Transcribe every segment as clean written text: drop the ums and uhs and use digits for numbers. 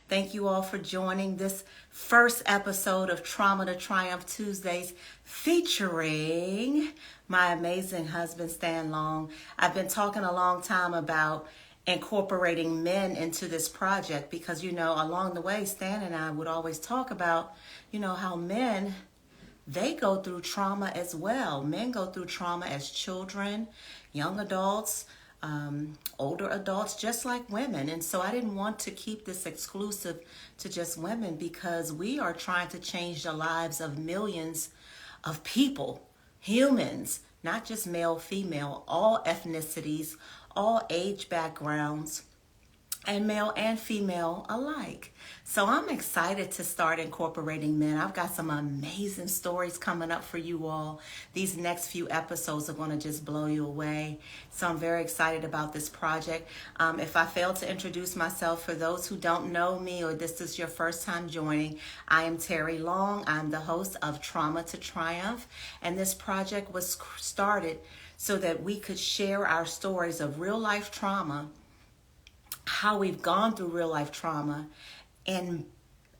Thank you all for joining this first episode of Trauma to Triumph Tuesdays featuring my amazing husband, Stan Long. I've been talking a long time about incorporating men into this project because, along the way, Stan and I would always talk about, how men, they go through trauma as well. Men go through trauma as children, young adults, older adults, just like women. And so I didn't want to keep this exclusive to just women because we are trying to change the lives of millions of people, humans, not just male, female, all ethnicities, all age backgrounds, and male and female alike. So I'm excited to start incorporating men. I've got some amazing stories coming up for you all. These next few episodes are going to just blow you away. So I'm very excited about this project. If I fail to introduce myself, for those who don't know me or this is your first time joining, I am Terry Long. I'm the host of Trauma to Triumph. And this project was started so that we could share our stories of real life trauma, how we've gone through real life trauma, and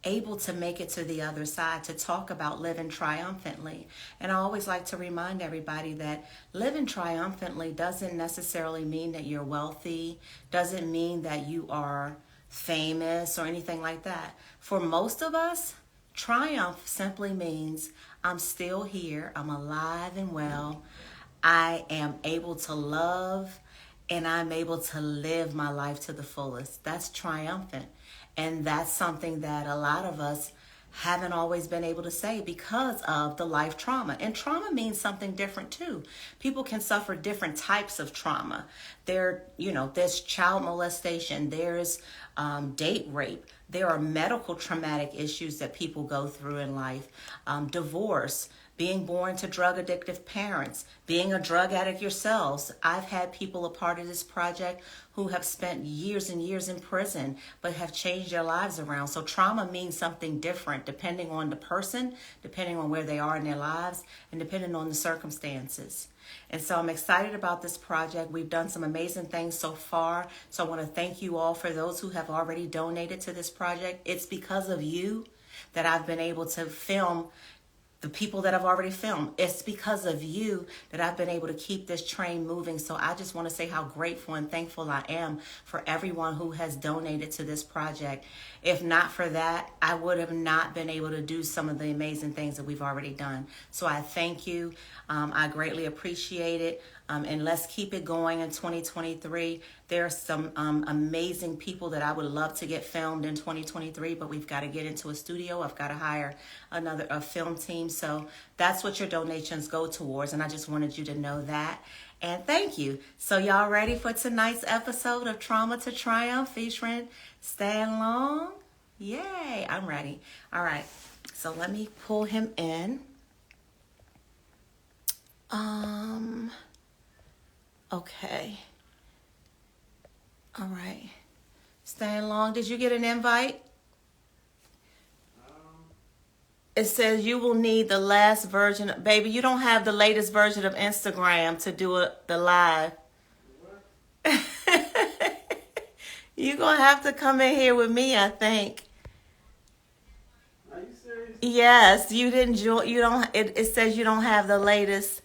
able to make it to the other side to talk about living triumphantly. And I always like to remind everybody that living triumphantly doesn't necessarily mean that you're wealthy, doesn't mean that you are famous or anything like that. For most of us, triumph simply means I'm still here, I'm alive and well, I am able to love, and I'm able to live my life to the fullest. That's triumphant. And that's something that a lot of us haven't always been able to say because of the life trauma. And trauma means something different too. People can suffer different types of trauma. There's child molestation, there's date rape, there are medical traumatic issues that people go through in life, divorce, being born to drug addictive parents, being a drug addict yourselves. I've had people a part of this project who have spent years and years in prison, but have changed their lives around. So trauma means something different depending on the person, depending on where they are in their lives, and depending on the circumstances. And so I'm excited about this project. We've done some amazing things so far. So I want to thank you all for those who have already donated to this project. It's because of you that I've been able to film the people that I've already filmed. It's because of you that I've been able to keep this train moving. So I just want to say how grateful and thankful I am for everyone who has donated to this project. If not for that, I would have not been able to do some of the amazing things that we've already done. So I thank you. I greatly appreciate it. And let's keep it going in 2023. There are some amazing people that I would love to get filmed in 2023, but we've got to get into a studio. I've got to hire a film team. So that's what your donations go towards. And I just wanted you to know that. And thank you. So y'all ready for tonight's episode of Trauma to Triumph featuring Stan Long? Yay, I'm ready. All right, so let me pull him in. Okay. All right. Stan Long, did you get an invite? It says you will need the last version. Baby, you don't have the latest version of Instagram to do the live. You're going to have to come in here with me, I think. Are you serious? Yes, you didn't join. You don't. It says you don't have the latest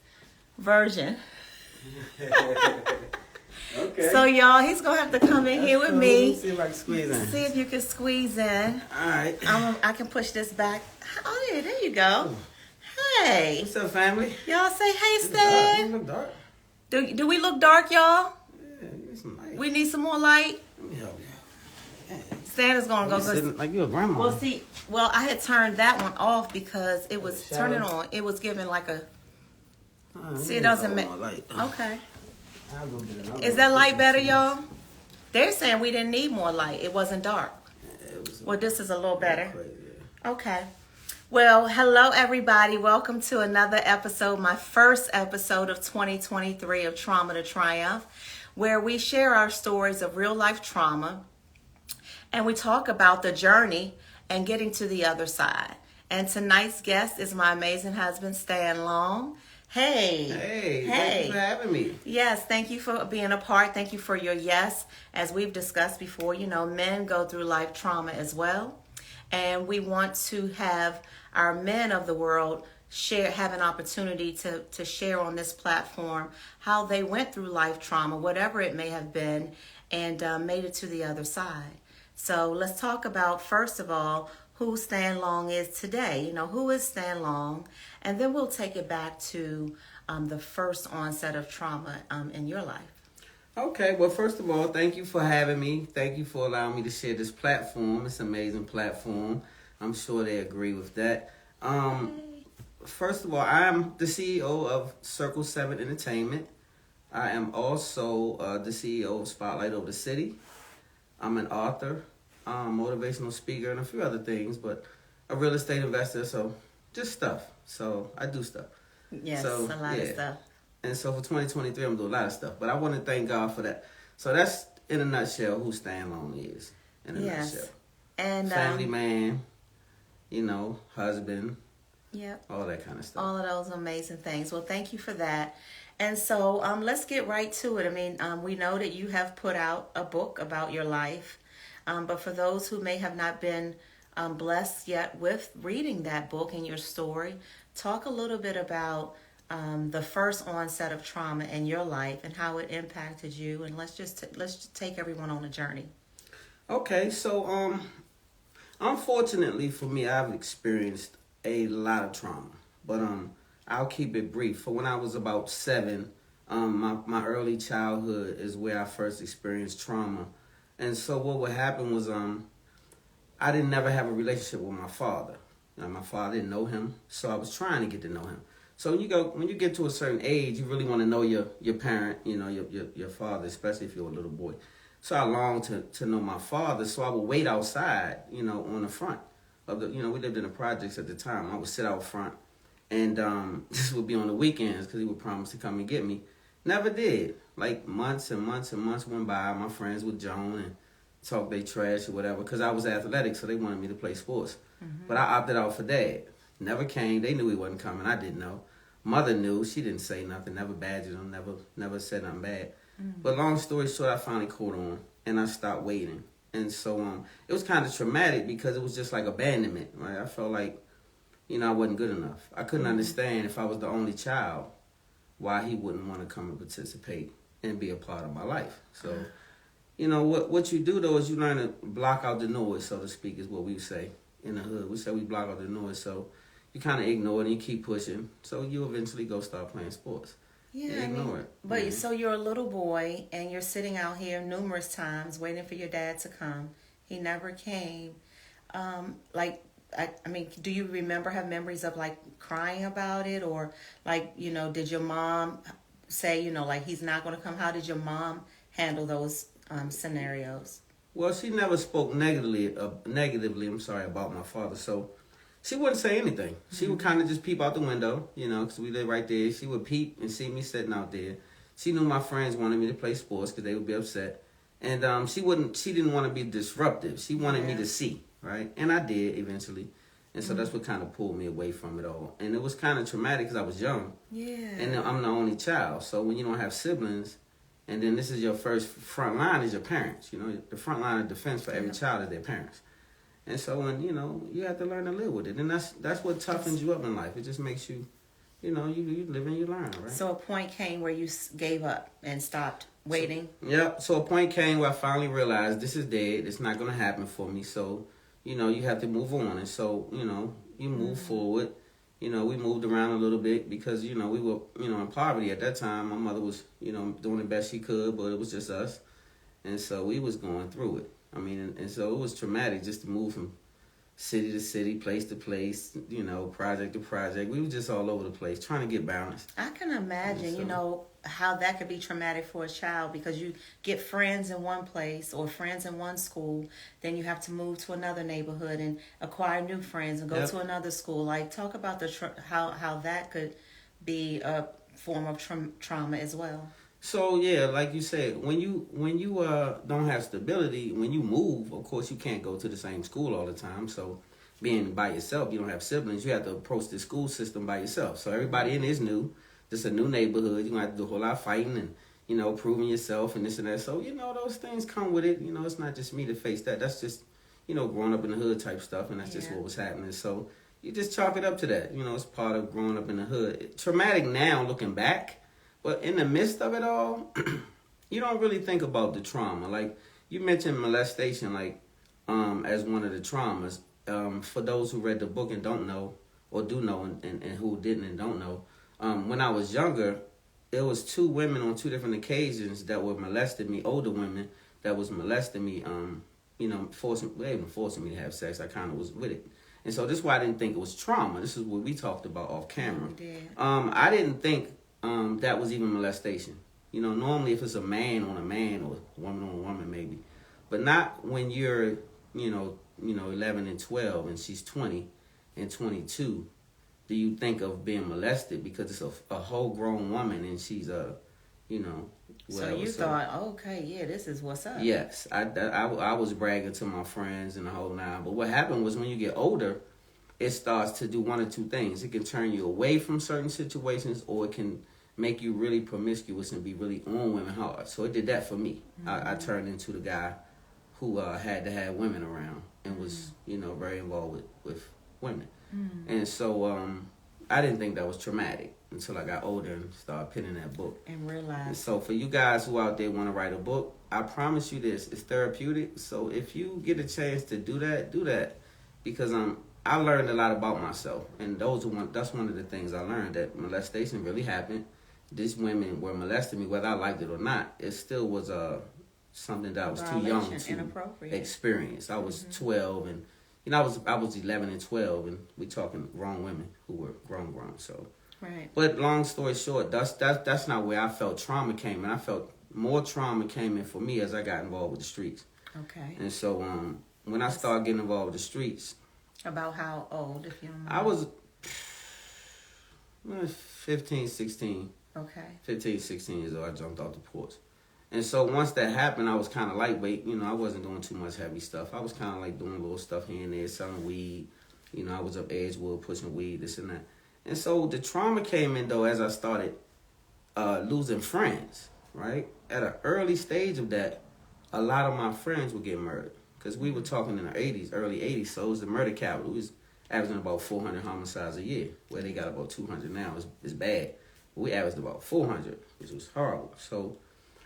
version. Okay. So y'all, he's gonna have to come in here with cool. me. Let's see if I can squeeze in. See if you can squeeze in. All right. I can push this back. Oh yeah, there you go. Hey. What's up, family? Y'all say hey, It's Stan. dark. Look dark. Do we look dark, y'all? Yeah, you need some light. We need some more light. Let me help you. Yeah. Stan is gonna go. You sitting like you a grandma. Well, I had turned that one off because it was Shadow. turning on. It was giving like a. See, it It doesn't make. Okay. Is that light better, y'all? They're saying we didn't need more light. It wasn't dark. Well, this is a little better. Okay. Well, hello, everybody. Welcome to another episode, my first episode of 2023 of Trauma to Triumph, where we share our stories of real life trauma and we talk about the journey and getting to the other side. And tonight's guest is my amazing husband, Stan Long. Hey. Hey, thank you for having me. Yes, thank you for being a part. Thank you for your yes. As we've discussed before, men go through life trauma as well. And we want to have our men of the world have an opportunity to share on this platform how they went through life trauma, whatever it may have been, and made it to the other side. So let's talk about, first of all, who Stan Long is today. Who is Stan Long? And then we'll take it back to the first onset of trauma in your life. Okay, well, first of all, thank you for having me. Thank you for allowing me to share this platform. It's an amazing platform. I'm sure they agree with that. First of all, I'm the CEO of Circle 7 Entertainment. I am also the CEO of Spotlight Over the City. I'm an author, motivational speaker, and a few other things, but a real estate investor, so just stuff. So I do stuff. Yes, so, a lot of stuff. And so for 2023, I'm doing a lot of stuff, but I want to thank God for that. So that's, in a nutshell, who Stan Long is, in a nutshell. And family man, husband, yep, all that kind of stuff. All of those amazing things. Well, thank you for that. And so let's get right to it. We know that you have put out a book about your life, but for those who may have not been blessed yet with reading that book and your story, talk a little bit about the first onset of trauma in your life and how it impacted you, and let's just take everyone on a journey. Okay, so unfortunately for me, I've experienced a lot of trauma, but I'll keep it brief. For when I was about 7, my early childhood is where I first experienced trauma, and so what would happen was I didn't never have a relationship with my father. My father didn't know him, so I was trying to get to know him. So when you get to a certain age, you really want to know your parent, your father, especially if you're a little boy. So I longed to know my father, so I would wait outside, on the front of the, we lived in the projects at the time. I would sit out front, and this would be on the weekends because he would promise to come and get me. Never did. Like months and months and months went by. My friends would Joan and talk they trash or whatever because I was athletic, so they wanted me to play sports. Mm-hmm. But I opted out for Dad. Never came. They knew he wasn't coming. I didn't know. Mother knew. She didn't say nothing. Never badgered him. Never said nothing bad. Mm-hmm. But long story short, I finally caught on, and I stopped waiting. And so it was kind of traumatic because it was just like abandonment. Right? I felt like, I wasn't good enough. I couldn't understand if I was the only child why he wouldn't want to come and participate and be a part of my life. So, what you do though is you learn to block out the noise, so to speak, is what we say in the hood. We say we block out the noise, so you kind of ignore it and you keep pushing. So you eventually go start playing sports. Yeah, ignore it. But mm-hmm. So you're a little boy and you're sitting out here numerous times waiting for your dad to come. He never came. Do you have memories of like crying about it, or like, did your mom say, he's not going to come? How did your mom handle those scenarios? Well, she never spoke negatively, about my father. So she wouldn't say anything. She would kind of just peep out the window, because we live right there. She would peep and see me sitting out there. She knew my friends wanted me to play sports because they would be upset. And she didn't want to be disruptive. She wanted me to see, right? And I did eventually. And so that's what kind of pulled me away from it all. And it was kind of traumatic because I was young. Yeah. And I'm the only child. So when you don't have siblings, and then this is your first front line is your parents. The front line of defense for every child is their parents. And so when, you have to learn to live with it. And that's what toughens you up in life. It just makes you, you live and you learn, right? So a point came where you gave up and stopped waiting? So a point came where I finally realized this is dead. It's not going to happen for me. So, you have to move on. And so, you move forward. We moved around a little bit because, we were, in poverty at that time. My mother was, doing the best she could, but it was just us. And so we was going through it. And so it was traumatic just to move from city to city, place to place, project to project. We were just all over the place trying to get balance. I can imagine, how that could be traumatic for a child because you get friends in one place or friends in one school, then you have to move to another neighborhood and acquire new friends and go to another school. Like, talk about how that could be a form of trauma as well. So yeah, like you said, when you don't have stability, when you move, of course you can't go to the same school all the time. So being by yourself, you don't have siblings, you have to approach the school system by yourself. So everybody in is new. this a new neighborhood. You're going to have to do a whole lot of fighting and, you know, proving yourself and this and that. So, you know, those things come with it. You know, it's not just me to face that. That's just, you know, growing up in the hood type stuff, and that's just what was happening. So you just chalk it up to that. You know, it's part of growing up in the hood. Traumatic now, looking back, but in the midst of it all, you don't really think about the trauma. Like, you mentioned molestation, like, as one of the traumas. For those who read the book and don't know, or do know, and who didn't and don't know, when I was younger, there was 2 women on 2 different occasions that were molesting me, older women that was molesting me, you know, they even forcing me to have sex. I kind of was with it. And so this is why I didn't think it was trauma. This is what we talked about off camera. I didn't think that was even molestation. You know, normally if it's a man on a man or a woman on a woman maybe. But not when you're, you know, 11 and 12 and she's 20 and 22. Do you think of being molested because it's a whole grown woman and she's you know. So you thought, okay, yeah, this is what's up. Yes, I was bragging to my friends and the whole nine. But what happened was when you get older, it starts to do one or two things. It can turn you away from certain situations, or it can make you really promiscuous and be really on women hard. So it did that for me. I turned into the guy who had to have women around and was, you know, very involved with women. And so I didn't think that was traumatic until I got older and started penning that book. And realized. And so for you guys who out there want to write a book, I promise you this, it's therapeutic. So if you get a chance to do that, do that. Because I learned a lot about myself. And that's one of the things I learned, that molestation really happened. These women were molesting me, whether I liked it or not. It still was something that I was too young to experience. I was 12 and, you know, I was 11 and 12, and we talking grown women who were grown. So, right. But long story short, that's not where I felt trauma came in. I felt more trauma came in for me as I got involved with the streets. Okay. And so when I started getting involved with the streets. About how old, if you don't mind? I was 15, 16. Okay. 15, 16 years old. I jumped off the porch. And so once that happened, I was kind of lightweight. You know, I wasn't doing too much heavy stuff. I was kind of like doing little stuff here and there, selling weed. You know, I was up Edgewood pushing weed, this and that. And so the trauma came in, though, as I started losing friends, right? At an early stage of that, a lot of my friends would get murdered. Because we were talking in the 80s, early 80s, so it was the murder capital. It was averaging about 400 homicides a year, where they got about 200 now. It's bad. We averaged about 400, which was horrible. So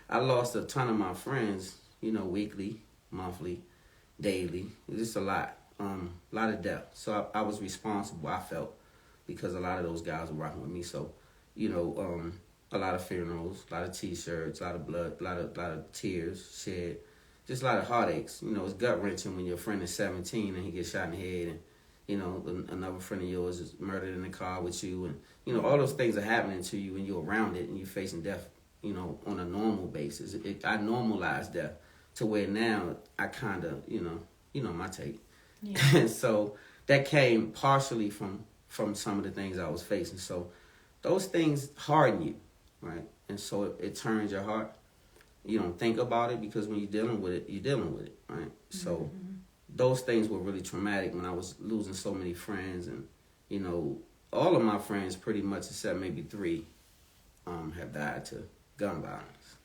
I lost a ton of my friends, you know, weekly, monthly, daily. It was just a lot of death. So I was responsible, I felt, because a lot of those guys were rocking with me. So, you know, a lot of funerals, a lot of T-shirts, a lot of blood, a lot of tears shed, just a lot of heartaches. You know, it's gut-wrenching when your friend is 17 and he gets shot in the head, and, you know, another friend of yours is murdered in the car with you, and, you know, all those things are happening to you and you're around it and you're facing death, you know, on a normal basis. I normalized death to where now I kind of, you know my take. Yeah. And so that came partially from some of the things I was facing. So those things harden you, right? And so it turns your heart. You don't think about it, because when you're dealing with it, you're dealing with it, right? So those things were really traumatic when I was losing so many friends. And, you know, all of my friends pretty much, except maybe 3, have died to gun violence.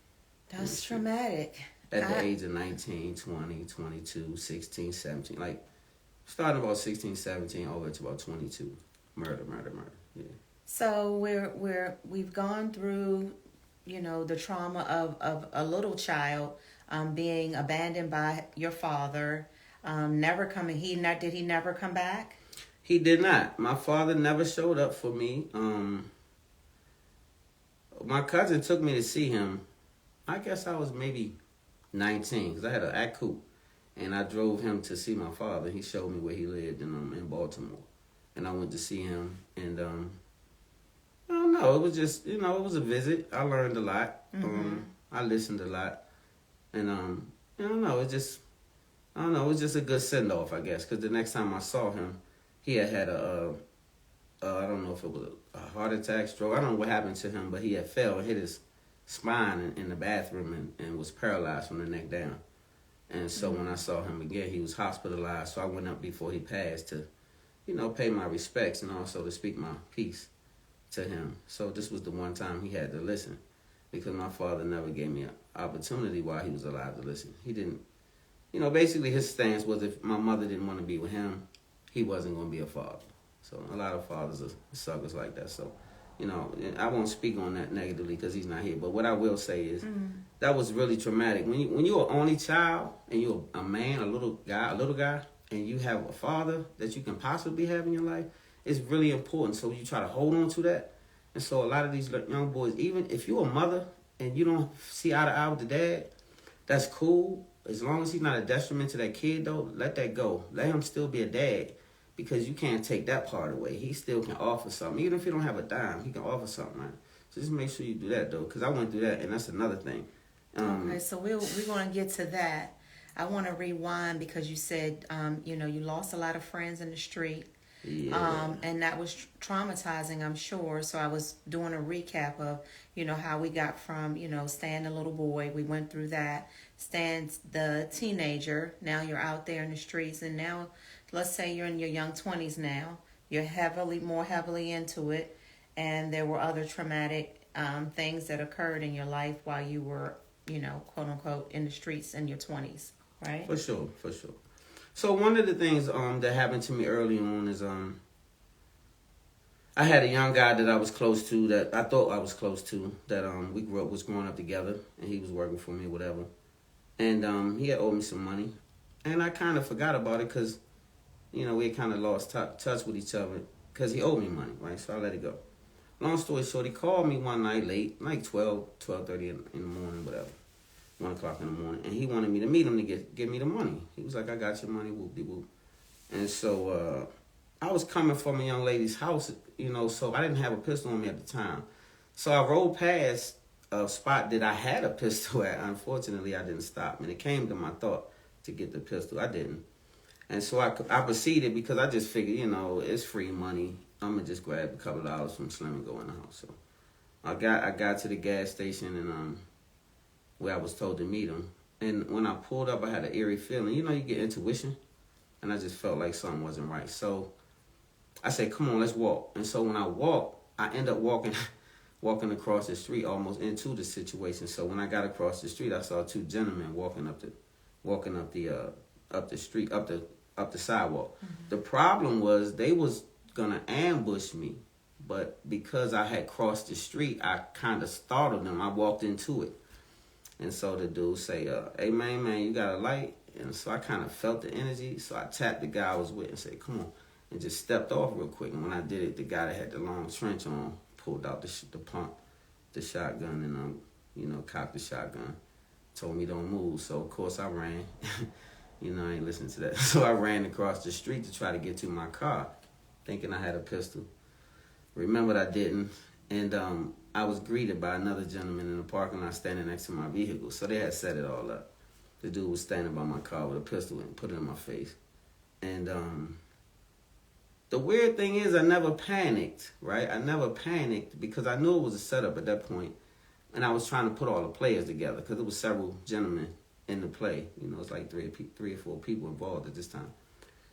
That's traumatic. At the age of 19, 20, 22, 16, 17. Like, starting about 16, 17, all the way to about 22. Murder. Yeah. So we've gone through, you know, the trauma of a little child being abandoned by your father, never coming. Did he never come back? He did not. My father never showed up for me. My cousin took me to see him. I guess I was maybe 19, because I had an Act Coupe, and I drove him to see my father. He showed me where he lived in Baltimore, and I went to see him. And I don't know, it was just, you know, it was a visit. I learned a lot. I listened a lot, and I don't know, it was just a good send off, I guess, because the next time I saw him, he had I don't know if it was a heart attack, stroke. I don't know what happened to him, but he had fell and hit his spine in the bathroom and was paralyzed from the neck down. And so when I saw him again, he was hospitalized. So I went up before he passed to, you know, pay my respects and also to speak my piece to him. So this was the one time he had to listen, because my father never gave me an opportunity while he was alive to listen. He didn't, basically his stance was if my mother didn't want to be with him, he wasn't going to be a father. So a lot of fathers are suckers like that. So, I won't speak on that negatively because he's not here. But what I will say is that was really traumatic. When you're an only child and you're a man, a little guy, and you have a father that you can possibly have in your life, it's really important. So you try to hold on to that. And so a lot of these young boys, even if you're a mother and you don't see eye to eye with the dad, that's cool. As long as he's not a detriment to that kid, though, let that go. Let him still be a dad, because you can't take that part away. He still can offer something. Even if he don't have a dime, he can offer something, right? So just make sure you do that, though, because I went through that, and that's another thing. Okay, so we're going to get to that. I want to rewind because you said, you lost a lot of friends in the street. Yeah. And that was traumatizing, I'm sure. So I was doing a recap of, how we got from, Stan the little boy. We went through that. Stan's the teenager. Now you're out there in the streets. And now, let's say you're in your young 20s now. You're more heavily into it. And there were other traumatic things that occurred in your life while you were, quote unquote, in the streets in your 20s, right? For sure. So one of the things that happened to me early on is I had a young guy that I was close to, that I thought I was close to, that we was growing up together, and he was working for me, whatever. And he had owed me some money, and I kind of forgot about it because, we had kind of lost touch with each other because he owed me money, right? So I let it go. Long story short, he called me one night late, like 12:30 in the morning, whatever. 1 o'clock in the morning, and he wanted me to meet him to give me the money. He was like, I got your money, whoop-de-whoop. And so I was coming from a young lady's house, so I didn't have a pistol on me at the time. So I rolled past a spot that I had a pistol at. Unfortunately, I didn't stop, and it came to my thought to get the pistol. I didn't. And so I proceeded because I just figured, it's free money. I'm going to just grab a couple of dollars from Slim and go in the house. So I got to the gas station and where I was told to meet him. And when I pulled up, I had an eerie feeling. You get intuition. And I just felt like something wasn't right. So I said, come on, let's walk. And so when I walked, I end up walking across the street almost into the situation. So when I got across the street, I saw two gentlemen walking up the street, up the sidewalk. Mm-hmm. The problem was they was gonna ambush me, but because I had crossed the street, I kind of startled them. I walked into it. And so the dude say, hey, man, you got a light? And so I kind of felt the energy. So I tapped the guy I was with and said, come on. And just stepped off real quick. And when I did it, the guy that had the long trench on pulled out the pump, the shotgun, and, cocked the shotgun. Told me don't move. So, of course, I ran. I ain't listening to that. So I ran across the street to try to get to my car, thinking I had a pistol. Remembered I didn't. And I was greeted by another gentleman in the parking lot standing next to my vehicle. So they had set it all up. The dude was standing by my car with a pistol and put it in my face. And the weird thing is I never panicked, right? I never panicked because I knew it was a setup at that point. And I was trying to put all the players together because there was several gentlemen in the play. It's like three or four people involved at this time.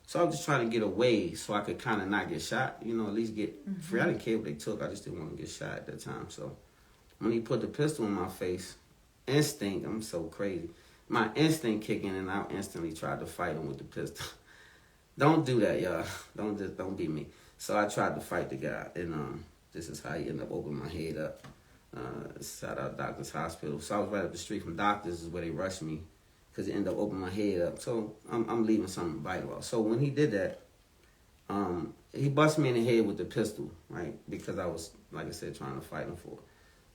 So I was just trying to get away so I could kind of not get shot, at least get free. I didn't care what they took. I just didn't want to get shot at that time. So when he put the pistol in my face, instinct, I'm so crazy. My instinct kicked in and I instantly tried to fight him with the pistol. Don't do that, y'all. Don't be me. So I tried to fight the guy. And this is how he ended up opening my head up. Shout out Doctor's Hospital. So I was right up the street from Doctor's is where they rushed me. Because it ended up opening my head up. So I'm leaving something vital out. So when he did that, he busted me in the head with the pistol, right? Because I was, like I said, trying to fight him for it.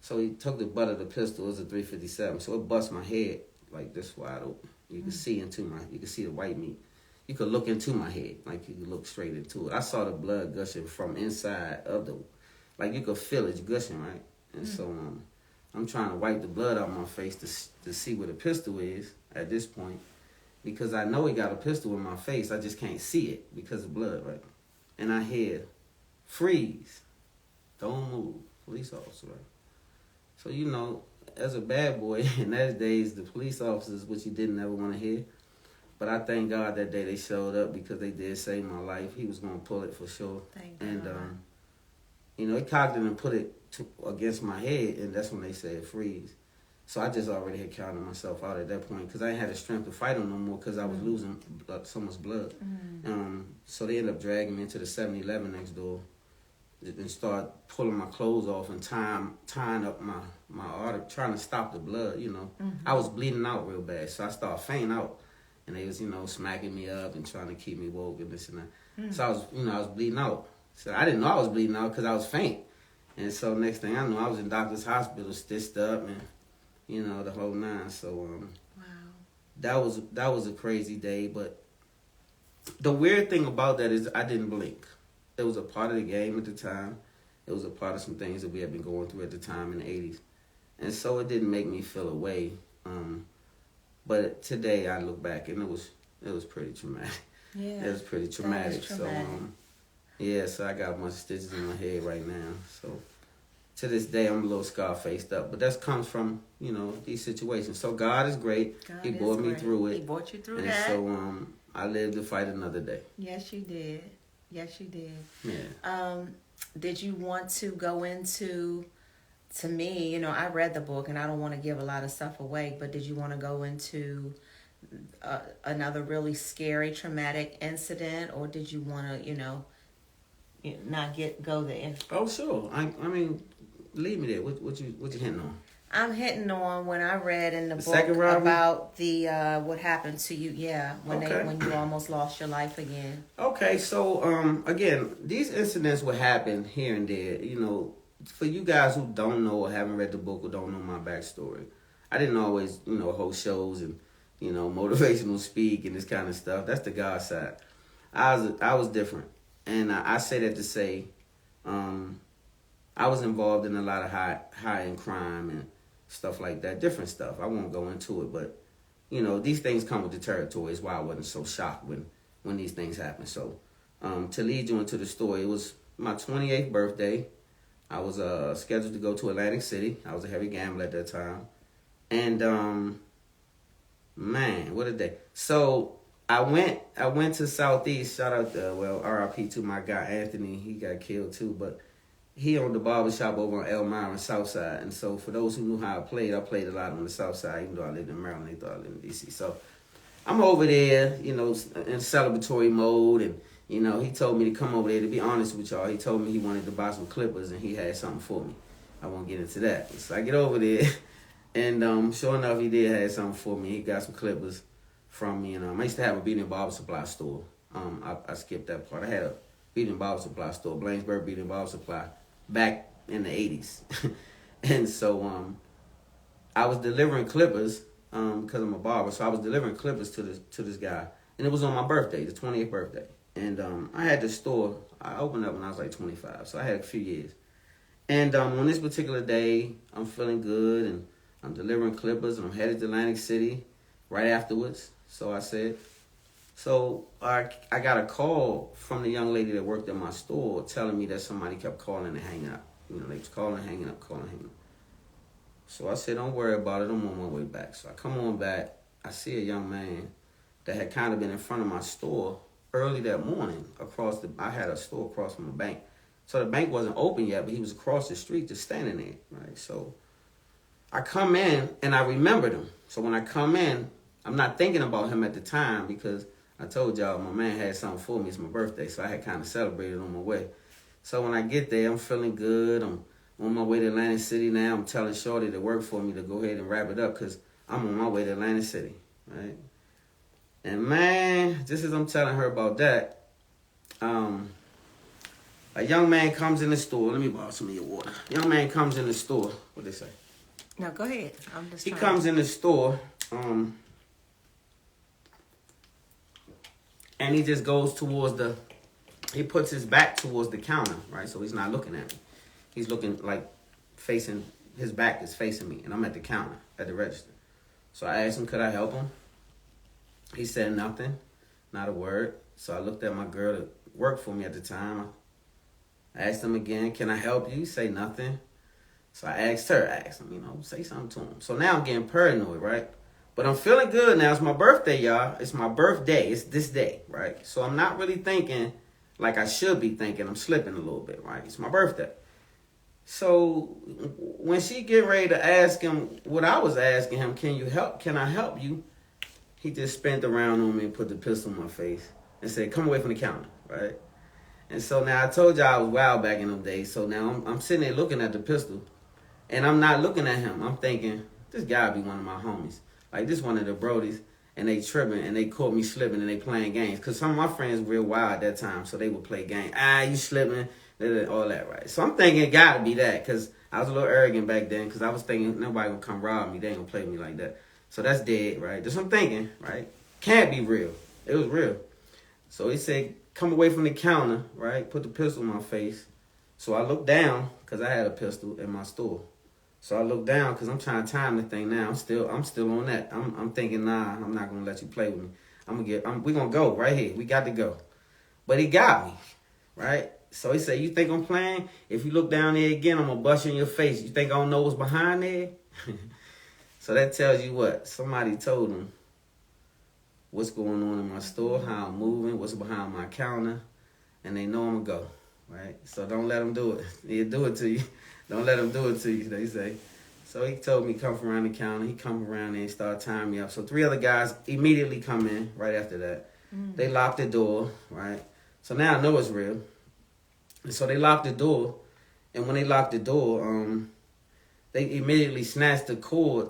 So he took the butt of the pistol. It was a .357. So it bust my head like this wide open. You could see the white meat. You could look into my head. Like you could look straight into it. I saw the blood gushing from inside of like you could feel it gushing, right? And so I'm trying to wipe the blood out of my face to see where the pistol is at this point, because I know he got a pistol in my face. I just can't see it because of blood, right? And I hear, freeze, don't move, police officer, right? So, as a bad boy in those days, the police officers, which you didn't ever want to hear, but I thank God that day they showed up because they did save my life. He was going to pull it for sure. Thank and God. he cocked it and put it against my head, and that's when they said freeze. So I just already had counted myself out at that point because I didn't have the strength to fight him no more because I was losing so much blood. So they ended up dragging me into the 7-Eleven next door and start pulling my clothes off and tying up my artery, trying to stop the blood, I was bleeding out real bad, so I started fainting out. And they was, smacking me up and trying to keep me woke and this and that. So I was, I was bleeding out. So I didn't know I was bleeding out because I was faint. And so next thing I know, I was in doctor's hospital, stitched up and, the whole nine. So wow, that was a crazy day. But the weird thing about that is I didn't blink. It was a part of the game at the time. It was a part of some things that we had been going through at the time in the 80s. And so it didn't make me feel away. But today I look back and it was pretty traumatic. Yeah, it was pretty traumatic. So I got a bunch of stitches in my head right now. So to this day I'm a little scar-faced up. But that comes from, these situations. So God is great. He brought me through it. He brought you through and that. So I lived to fight another day. Yes, you did. Yes, you did. Yeah. Did you want to go into... To me, I read the book and I don't want to give a lot of stuff away, but did you want to go into another really scary, traumatic incident, or did you want to, not go there? Oh, sure. I mean, leave me there. What you hitting on? I'm hitting on when I read in the book second robbery? about the what happened to you. Yeah, when you almost lost your life again. Okay, so again, these incidents would happen here and there. For you guys who don't know or haven't read the book or don't know my backstory, I didn't always, host shows and, motivational speak and this kind of stuff. That's the God side. I was different. And I say that to say I was involved in a lot of high-end crime and stuff like that, different stuff. I won't go into it, but, these things come with the territory. It's why I wasn't so shocked when these things happen. So to lead you into the story, it was my 28th birthday. I was scheduled to go to Atlantic City. I was a heavy gambler at that time. And, man, what a day. So I went to Southeast. Shout out to, RIP to my guy, Anthony. He got killed too. But he owned the barbershop over on Elmira, Southside. And so for those who knew how I played a lot on the Southside, even though I lived in Maryland. They thought I lived in D.C. So I'm over there, in celebratory mode. And he told me to come over there. To be honest with y'all, he told me he wanted to buy some clippers and he had something for me. I won't get into that. So I get over there, and sure enough, he did have something for me. He got some clippers from me. I used to have a Beauty and Barber Supply store. I skipped that part. I had a Beauty and Barber Supply store, Blainsburg Beauty and Barber Supply, back in the 80s. And so I was delivering clippers because I'm a barber. So I was delivering clippers to this guy, and it was on my birthday, the 28th birthday. And I had this store. I opened up when I was like 25, so I had a few years. And on this particular day, I'm feeling good, and I'm delivering clippers, and I'm headed to Atlantic City right afterwards. So I said, I got a call from the young lady that worked at my store telling me that somebody kept calling and hanging up. They was calling, hanging up, calling, hanging up. So I said, don't worry about it. I'm on my way back. So I come on back. I see a young man that had kind of been in front of my store early that morning. I had a store across from the bank. So the bank wasn't open yet, but he was across the street just standing there, right? So I come in, and I remembered him. So when I come in, I'm not thinking about him at the time because I told y'all my man had something for me. It's my birthday, so I had kind of celebrated on my way. So when I get there, I'm feeling good. I'm on my way to Atlantic City now. I'm telling Shorty that work for me to go ahead and wrap it up because I'm on my way to Atlantic City, right? And man, just as I'm telling her about that, a young man comes in the store. Let me borrow some of your water. Young man comes in the store. What they say? No, go ahead. He comes in the store, and he just goes towards he puts his back towards the counter, right? So he's not looking at me. He's looking like his back is facing me, and I'm at the counter, at the register. So I asked him, could I help him? He said nothing, not a word. So I looked at my girl that worked for me at the time. I asked him again, can I help you? He said nothing. So I asked him, say something to him. So now I'm getting paranoid, right? But I'm feeling good now. It's my birthday, y'all. It's my birthday. It's this day, right? So I'm not really thinking like I should be thinking. I'm slipping a little bit, right? It's my birthday. So when she get ready to ask him what I was asking him, can you help? Can I help you? He just spent around on me and put the pistol in my face and said, come away from the counter, right? And so now I told y'all I was wild back in them days. So now I'm sitting there looking at the pistol, and I'm not looking at him. I'm thinking, this gotta be one of my homies. Like, this one of the brodies, and they tripping, and they caught me slipping, and they playing games. Because some of my friends were real wild at that time, so they would play games. You slipping, all that, right? So I'm thinking it gotta be that, because I was a little arrogant back then, because I was thinking nobody gonna come rob me. They ain't gonna play me like that. So that's dead, right? That's what I'm thinking, right? Can't be real. It was real. So he said, come away from the counter, right? Put the pistol in my face. So I looked down, because I had a pistol in my store. So I looked down, because I'm trying to time the thing now. I'm still on that. I'm thinking, nah, I'm not going to let you play with me. We're going to go right here. We got to go. But he got me, right? So he said, you think I'm playing? If you look down there again, I'm going to bust you in your face. You think I don't know what's behind there? So that tells you what? Somebody told him what's going on in my store, how I'm moving, what's behind my counter, and they know I'm going to go, right? So don't let them do it. He'll do it to you. Don't let them do it to you, they say. So he told me come from around the counter. He come around there and start tying me up. So 3 other guys immediately come in right after that. They lock the door, right? So now I know it's real. And so they lock the door. And when they lock the door, they immediately snatch the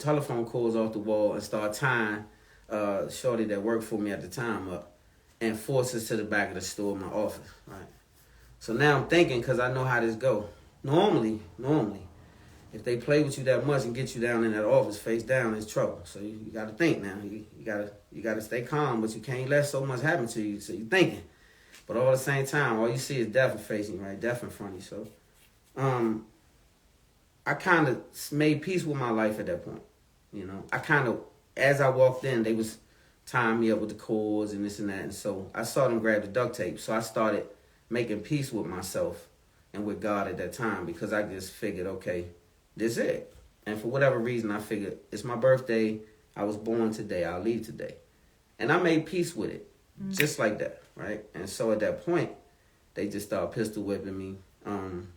telephone cords off the wall and start tying shorty that worked for me at the time up and force us to the back of the store, my office, right? So now I'm thinking, because I know how this go. Normally, if they play with you that much and get you down in that office face down, it's trouble. So you got to think now. You got to stay calm, but you can't let so much happen to you. So you're thinking, but all at the same time, all you see is death facing you, right? Death in front of you. So, I kind of made peace with my life at that point. You know, as I walked in, they was tying me up with the cords and this and that, and so I saw them grab the duct tape. So I started making peace with myself and with God at that time, because I just figured, okay, this is it. And for whatever reason, I figured it's my birthday. I was born today. I'll leave today. And I made peace with it, just like that, right? And so at that point, they just started pistol whipping me,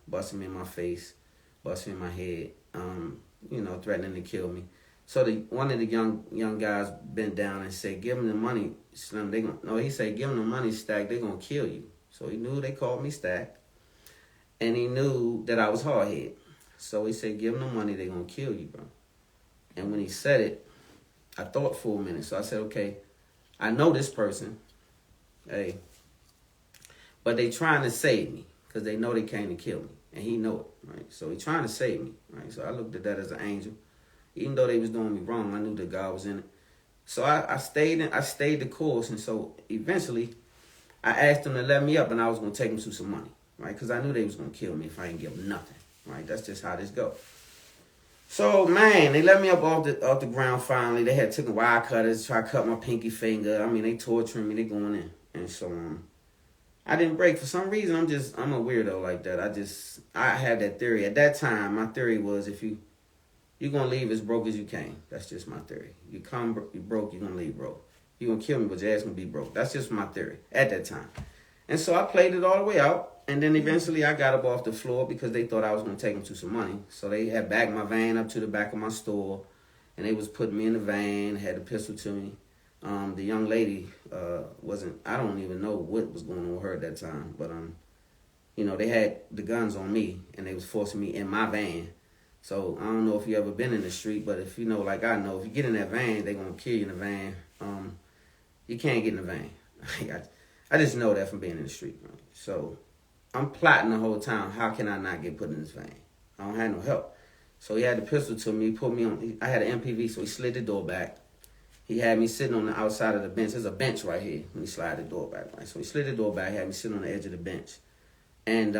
busting me in my face, busting me in my head, threatening to kill me. So one of the young guys bent down and said, give them the money, Slim. He said, give them the money, Stack. They're going to kill you. So he knew they called me Stack. And he knew that I was hard-headed. So he said, give them the money, they're going to kill you, bro. And when he said it, I thought for a minute. So I said, okay, I know this person, hey, but they trying to save me because they know they came to kill me. And he know it, right? So he trying to save me, right? So I looked at that as an angel. Even though they was doing me wrong, I knew that God was in it. So I stayed the course. And so eventually, I asked them to let me up, and I was going to take them to some money, right? Because I knew they was going to kill me if I didn't give them nothing, right? That's just how this go. So, man, they let me up off the ground finally. They had took wire cutters, try to cut my pinky finger. I mean, they torturing me. They going in. And so, I didn't break. For some reason, I'm a weirdo like that. I had that theory. At that time, my theory was if you're going to leave as broke as you came. That's just my theory. You come you broke, you're going to leave broke. You're going to kill me, but your ass going to be broke. That's just my theory at that time. And so I played it all the way out. And then eventually I got up off the floor because they thought I was going to take them to some money. So they had backed my van up to the back of my store. And they was putting me in the van, had a pistol to me. The young lady I don't even know what was going on with her at that time. But, they had the guns on me. And they was forcing me in my van. So I don't know if you ever been in the street. But if you know, like I know, if you get in that van, they're going to kill you in the van. You can't get in the van. I just know that from being in the street. Right? So I'm plotting the whole time. How can I not get put in this van? I don't have no help. So he had the pistol to me, put me on. I had an MPV, so he slid the door back. He had me sitting on the outside of the bench. There's a bench right here when he slid the door back. Right? So he slid the door back, had me sitting on the edge of the bench. And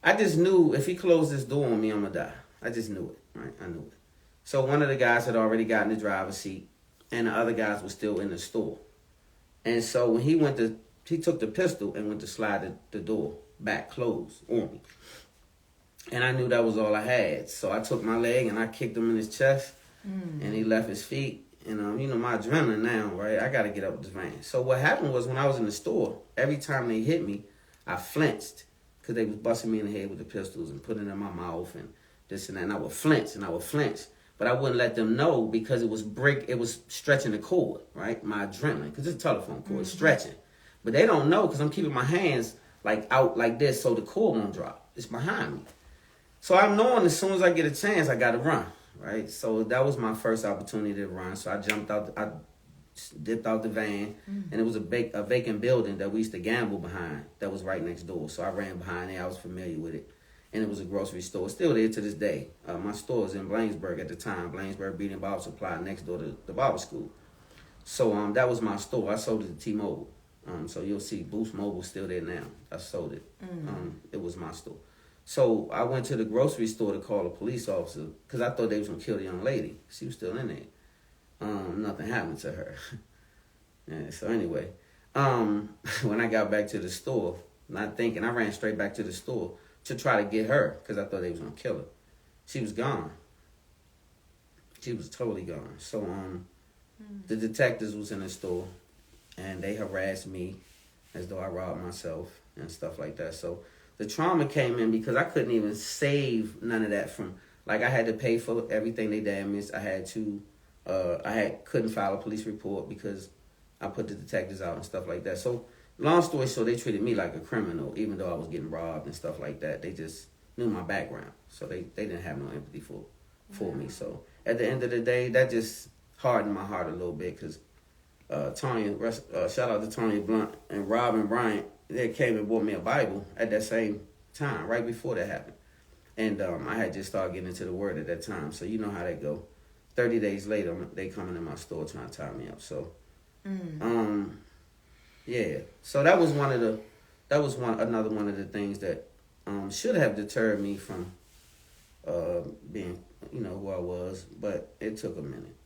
I just knew if he closed this door on me, I'm going to die. I just knew it. Right? I knew it. So one of the guys had already gotten the driver's seat. And the other guys were still in the store. And so when he took the pistol and went to slide the door back closed on me. And I knew that was all I had. So I took my leg and I kicked him in his chest. And he left his feet. And, my adrenaline now, right? I got to get up with this van. So what happened was when I was in the store, every time they hit me, I flinched. because they was busting me in the head with the pistols and putting it in my mouth and this and that. And I would flinch. But I wouldn't let them know because it was stretching the cord, right? My adrenaline, because it's a telephone cord, stretching. But they don't know because I'm keeping my hands like out like this so the cord won't drop. It's behind me. So I'm knowing as soon as I get a chance, I got to run, right? So that was my first opportunity to run. So I jumped out, I dipped out the van, and it was a vacant building that we used to gamble behind that was right next door. So I ran behind there. I was familiar with it. And it was a grocery store. It's still there to this day. My store was in Bladensburg at the time. Bladensburg Beauty and Barber Supply next door to the barber school. So that was my store. I sold it to T-Mobile. So you'll see Boost Mobile still there now. I sold it. It was my store. So I went to the grocery store to call a police officer because I thought they was going to kill the young lady. She was still in there. Nothing happened to her. Yeah, so anyway, when I got back to the store, not thinking, I ran straight back to the store to try to get her because I thought they was going to kill her. She was gone. She was totally gone. So the detectives was in the store and they harassed me as though I robbed myself and stuff like that. So the trauma came in because I couldn't even save none of that from, like I had to pay for everything they damaged. Couldn't file a police report because I put the detectives out and stuff like that. So long story short, they treated me like a criminal, even though I was getting robbed and stuff like that. They just knew my background. So they didn't have no empathy for me. So at the end of the day, that just hardened my heart a little bit because shout out to Tanya Blunt and Robin Bryant, they came and bought me a Bible at that same time, right before that happened. And I had just started getting into the Word at that time. So you know how that go. 30 days later, they coming in my store trying to tie me up. So, yeah. So that was another one of the things that should have deterred me from being, who I was. But it took a minute.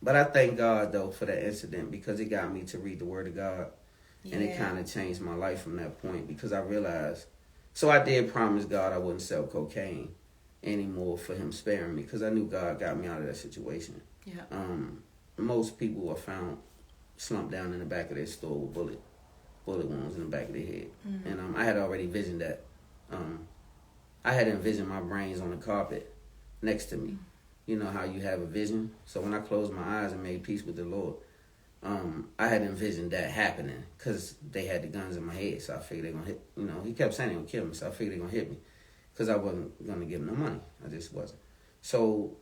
But I thank God, though, for that incident because it got me to read the Word of God. Yeah. And it kind of changed my life from that point because I realized. So I did promise God I wouldn't sell cocaine anymore for him sparing me because I knew God got me out of that situation. Yeah. Most people are found slumped down in the back of their store with bullet wounds in the back of their head. And I had already envisioned that. I had envisioned my brains on the carpet next to me. You know how you have a vision? So when I closed my eyes and made peace with the Lord, I had envisioned that happening because they had the guns in my head. So I figured they're going to hit, he kept saying they were going to kill me. So I figured they're going to hit me because I wasn't going to give them no money. I just wasn't. So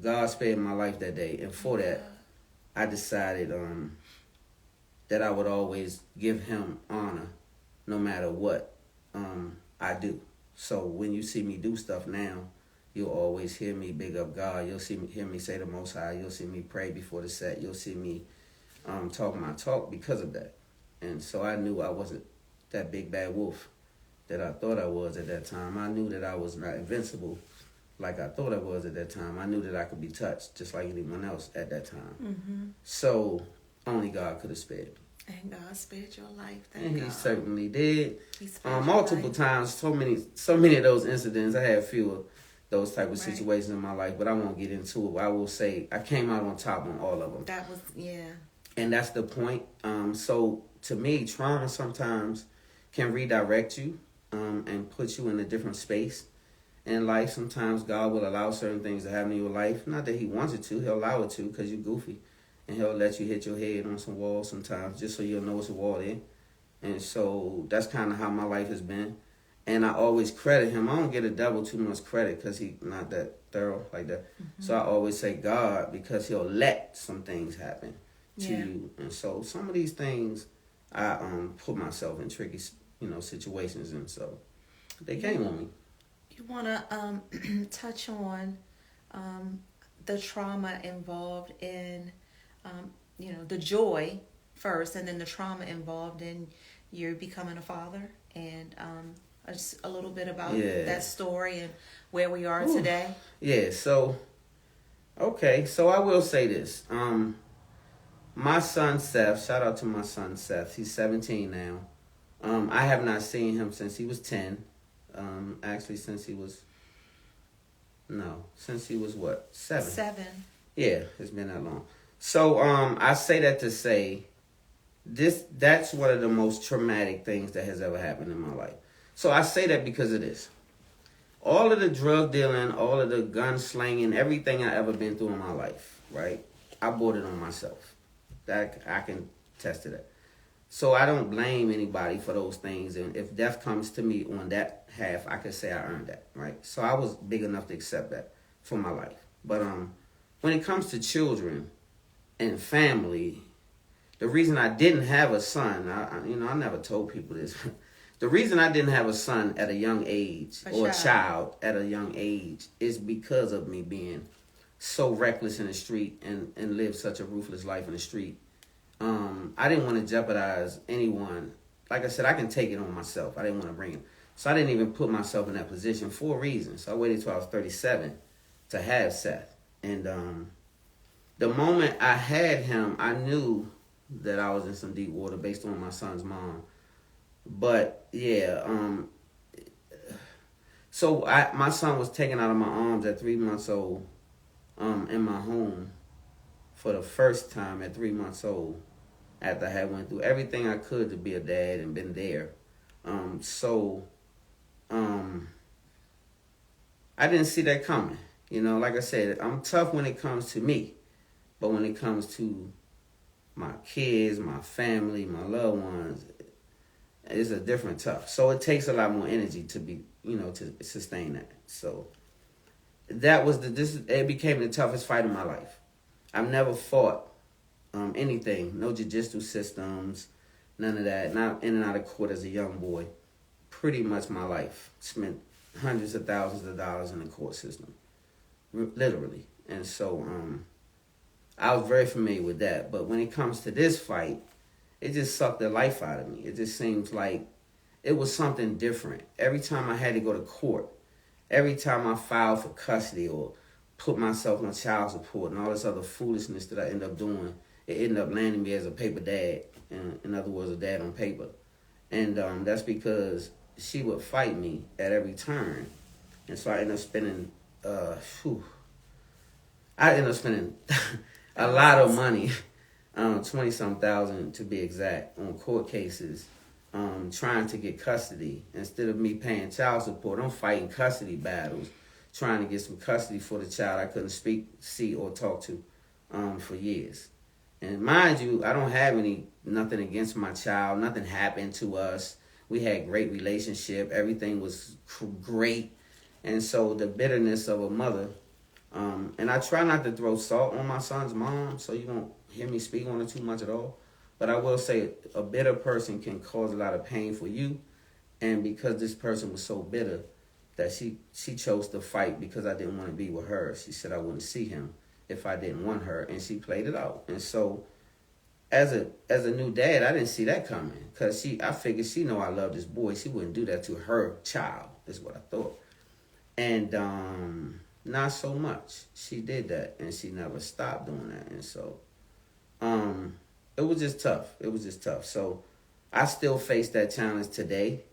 God spared my life that day. And for that, I decided that I would always give him honor no matter what I do. So when you see me do stuff now, you'll always hear me big up God. You'll hear me say the Most High. You'll see me pray before the set. You'll see me talk my talk because of that. And so I knew I wasn't that big bad wolf that I thought I was at that time. I knew that I was not invincible like I thought I was at that time. I knew that I could be touched just like anyone else at that time. So only God could have spared me. And God spared your life. And He certainly did. Multiple times, so many of those incidents. I had a few of those type of situations in my life, but I won't get into it. I will say I came out on top on all of them. That was, yeah. And that's the point. So to me, trauma sometimes can redirect you and put you in a different space in life. Sometimes God will allow certain things to happen in your life. Not that He wants it to. He'll allow it to because you're goofy. And He'll let you hit your head on some walls sometimes just so you'll know it's a wall there. And so that's kind of how my life has been. And I always credit Him. I don't give the devil too much credit because he's not that thorough like that. So I always say God because He'll let some things happen to you. And so some of these things I put myself in tricky, situations, and so they came on me. You want to touch on the trauma involved in, the joy first, and then the trauma involved in you becoming a father, and just a little bit about that story and where we are today. Yeah, so I will say this. My son Seth, shout out to my son Seth. He's 17 now. I have not seen him since he was 10. Actually, since he was what? 7. 7. Yeah, it's been that long. So I say that to say that's one of the most traumatic things that has ever happened in my life. So I say that because of this. All of the drug dealing, all of the gun slinging, everything I ever been through in my life, right? I brought it on myself. That I can attest to that. So I don't blame anybody for those things. And if death comes to me on that half, I can say I earned that, right? So I was big enough to accept that for my life. But when it comes to children and family, the reason I didn't have a son, I never told people this. The reason I didn't have a son at a young age or a child at a young age is because of me being so reckless in the street and live such a ruthless life in the street. I didn't want to jeopardize anyone. Like I said, I can take it on myself. I didn't want to bring it. So I didn't even put myself in that position for a reason. So I waited till I was 37 to have Seth. And the moment I had him, I knew that I was in some deep water based on my son's mom. But yeah, so my son was taken out of my arms at 3 months old, in my home for the first time at 3 months old, after I had went through everything I could to be a dad and been there. I didn't see that coming. Like I said, I'm tough when it comes to me, but when it comes to my kids, my family, my loved ones, it's a different tough. So it takes a lot more energy to be, to sustain that. So that was it became the toughest fight of my life. I've never fought anything, no jiu-jitsu systems, none of that. Not in and out of court as a young boy. Pretty much my life. Spent hundreds of thousands of dollars in the court system. Literally. And so I was very familiar with that. But when it comes to this fight, it just sucked the life out of me. It just seems like it was something different. Every time I had to go to court, every time I filed for custody or put myself on child support and all this other foolishness that I end up doing, it ended up landing me as a paper dad. In other words, a dad on paper. And that's because she would fight me at every turn. And so I ended up spending, a lot of money, 20-some thousand to be exact, on court cases, trying to get custody. Instead of me paying child support, I'm fighting custody battles, trying to get some custody for the child I couldn't speak, see, or talk to for years. And mind you, I don't have nothing against my child. Nothing happened to us. We had great relationship. Everything was great. And so the bitterness of a mother, and I try not to throw salt on my son's mom, so you won't hear me speak on it too much at all. But I will say a bitter person can cause a lot of pain for you. And because this person was so bitter that she chose to fight because I didn't want to be with her. She said I wouldn't see him if I didn't want her, and she played it out. And so as a new dad, I didn't see that coming, because I figured she know I love this boy. She wouldn't do that to her child, is what I thought. And not so much. She did that, and she never stopped doing that. And so it was just tough. So I still face that challenge today.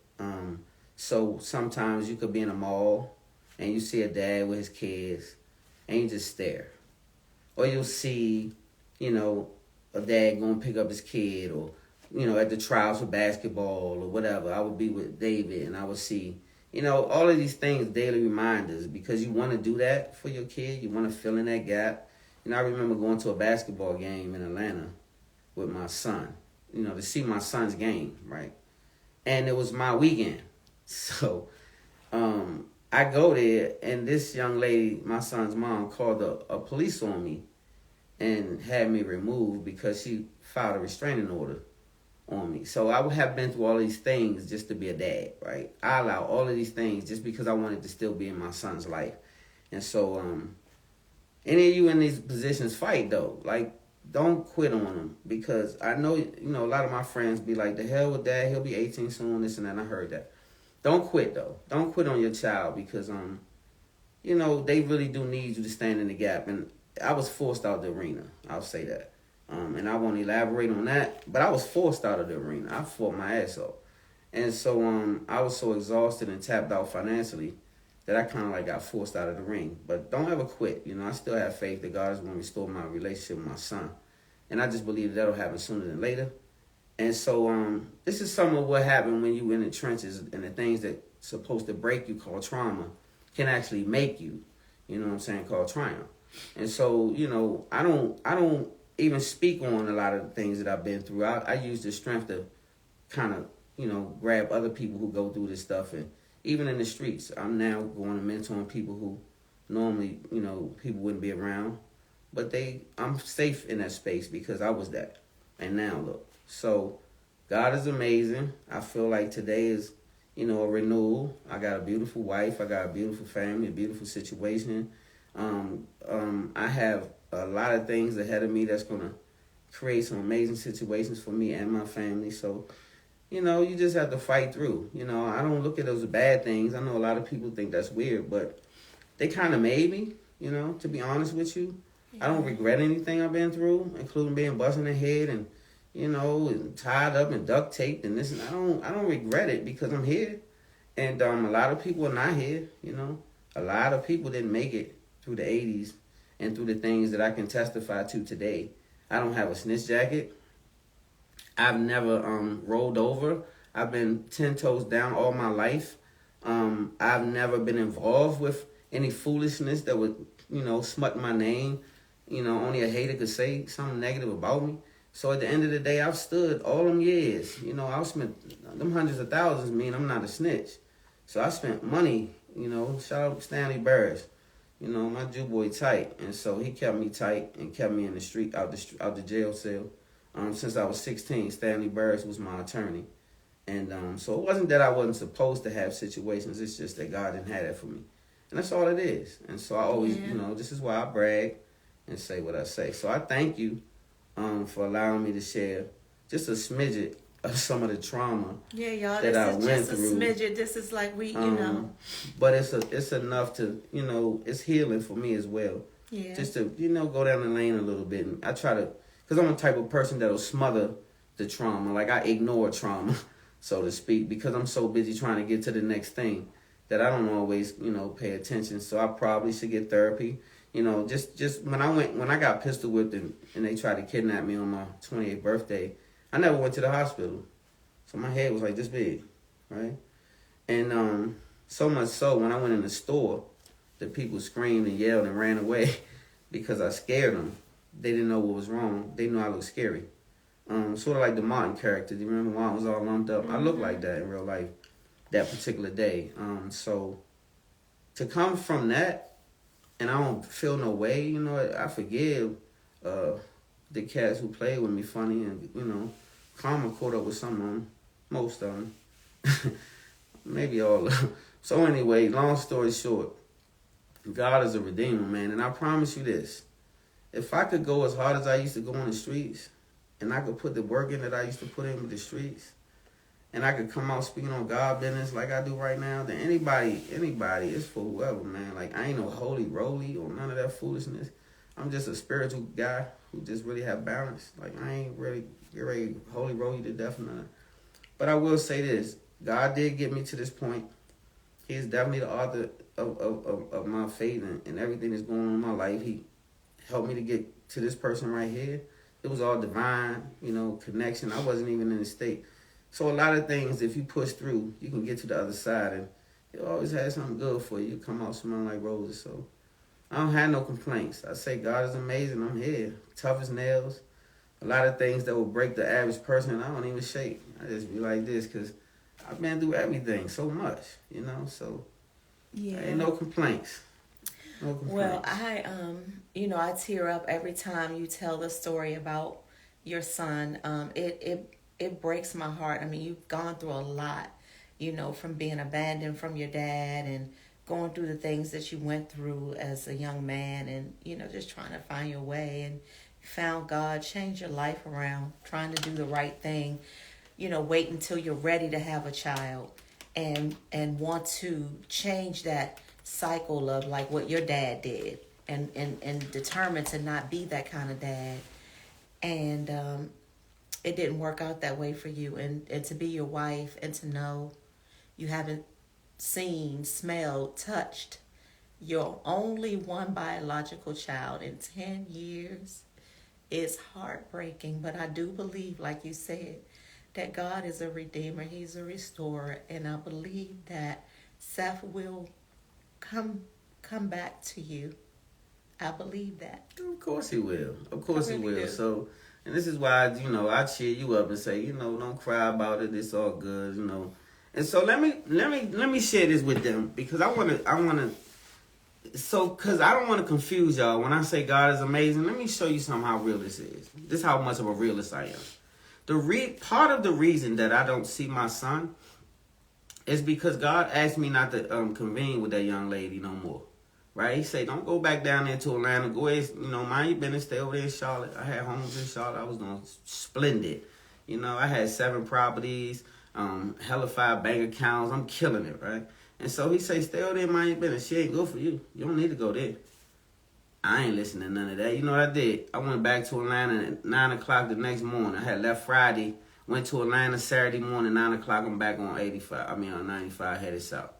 So sometimes you could be in a mall and you see a dad with his kids and you just stare. Or you'll see, a dad going to pick up his kid, or, at the trials for basketball or whatever. I would be with David and I would see, all of these things, daily reminders, because you want to do that for your kid. You want to fill in that gap. I remember going to a basketball game in Atlanta with my son, to see my son's game, right? And it was my weekend. So I go there, and this young lady, my son's mom, called a police on me and had me removed because she filed a restraining order on me. So I would have been through all these things just to be a dad, right? I allow all of these things just because I wanted to still be in my son's life. And so any of you in these positions, fight though. Like, don't quit on them, because I know, a lot of my friends be like, the hell with dad, he'll be 18 soon, this and that. I heard that. Don't quit though. Don't quit on your child, because they really do need you to stand in the gap. And I was forced out of the arena. I'll say that. And I won't elaborate on that, but I was forced out of the arena. I fought my ass off. And so I was so exhausted and tapped out financially that I kind of got forced out of the ring. But don't ever quit. I still have faith that God is going to restore my relationship with my son. And I just believe that'll happen sooner than later. And so this is some of what happened when you in the trenches, and the things that supposed to break you, called trauma, can actually make you, you know what I'm saying, called triumph. And so, I don't even speak on a lot of the things that I've been through. I use the strength to kind of, grab other people who go through this stuff. And even in the streets, I'm now going and mentoring people who normally, people wouldn't be around. But I'm safe in that space because I was that. And now look. So God is amazing. I feel like today is, a renewal. I got a beautiful wife. I got a beautiful family, a beautiful situation. I have a lot of things ahead of me that's going to create some amazing situations for me and my family. So, you just have to fight through. I don't look at those as bad things. I know a lot of people think that's weird, but they kind of made me, to be honest with you. I don't regret anything I've been through, including being busted in the head and, and tied up and duct taped and this. And I don't regret it because I'm here. And a lot of people are not here, A lot of people didn't make it through the 80s and through the things that I can testify to today. I don't have a snitch jacket. I've never rolled over. I've been 10 toes down all my life. I've never been involved with any foolishness that would, smut my name. Only a hater could say something negative about me. So at the end of the day, I've stood all them years. I've spent them hundreds of thousands mean I'm not a snitch. So I spent money, shout out Stanley Burris. My Jew boy tight. And so he kept me tight and kept me in the street, out the jail cell. Since I was 16, Stanley Burris was my attorney. And so it wasn't that I wasn't supposed to have situations. It's just that God didn't have that for me. And that's all it is. And so I always, this is why I brag and say what I say. So I thank you for allowing me to share just a smidget of some of the trauma y'all, that I went through. This is just a smidget. This is like But it's enough to, it's healing for me as well. Yeah. Just to, go down the lane a little bit. And I try to, because I'm the type of person that'll smother the trauma. Like I ignore trauma, so to speak, because I'm so busy trying to get to the next thing that I don't always, pay attention. So I probably should get therapy. Just when I got pistol whipped and they tried to kidnap me on my 28th birthday, I never went to the hospital. So my head was like this big, right? And so much so when I went in the store, the people screamed and yelled and ran away because I scared them. They didn't know what was wrong. They knew I looked scary. Sort of like the Martin character. Do you remember Martin was all lumped up? I looked like that in real life that particular day. So to come from that, and I don't feel no way, I forgive the cats who played with me funny, and, karma caught up with some of them, most of them, maybe all of them. So anyway, long story short, God is a redeemer, man, and I promise you this. If I could go as hard as I used to go on the streets, and I could put the work in that I used to put in with the streets, and I could come out speaking on God business like I do right now, then anybody, it's for whoever, man. Like, I ain't no holy roly or none of that foolishness. I'm just a spiritual guy who just really have balance. Like, I ain't really get ready holy roly to death or nothing. But I will say this. God did get me to this point. He is definitely the author of my faith and everything that's going on in my life. He helped me to get to this person right here. It was all divine, connection. I wasn't even in the state. So a lot of things, if you push through, you can get to the other side, and it always has something good for you. You come out smelling like roses. So I don't have no complaints. I say God is amazing. I'm here, tough as nails. A lot of things that will break the average person, I don't even shake. I just be like this because I've been through everything so much, So ain't no complaints. No complaints. Well, I tear up every time you tell the story about your son. It breaks my heart. I mean, you've gone through a lot, from being abandoned from your dad and going through the things that you went through as a young man and, just trying to find your way, and found God, changed your life around, trying to do the right thing, wait until you're ready to have a child and want to change that cycle of like what your dad did and determined to not be that kind of dad. And, it didn't work out that way for you, and to be your wife and to know you haven't seen, smelled, touched your only one biological child in 10 years is heartbreaking. But I do believe, like you said, that God is a redeemer. He's a restorer. And I believe that Seth will come back to you. I believe that. Of course he will. Of course he will. Do. So, and this is why, I cheer you up and say, don't cry about it. It's all good, And so let me share this with them because because I don't want to confuse y'all. When I say God is amazing, let me show you something how real this is. This is how much of a realist I am. Part of the reason that I don't see my son is because God asked me not to convene with that young lady no more. Right? He said, don't go back down there to Atlanta. Go ahead, mind your business. Stay over there in Charlotte. I had homes in Charlotte. I was doing splendid. I had 7 properties, hella 5 bank accounts. I'm killing it, right? And so he said, stay over there, mind your business. She ain't good for you. You don't need to go there. I ain't listening to none of that. You know what I did? I went back to Atlanta at 9 o'clock the next morning. I had left Friday, went to Atlanta Saturday morning, 9 o'clock. I'm back on 95, headed south.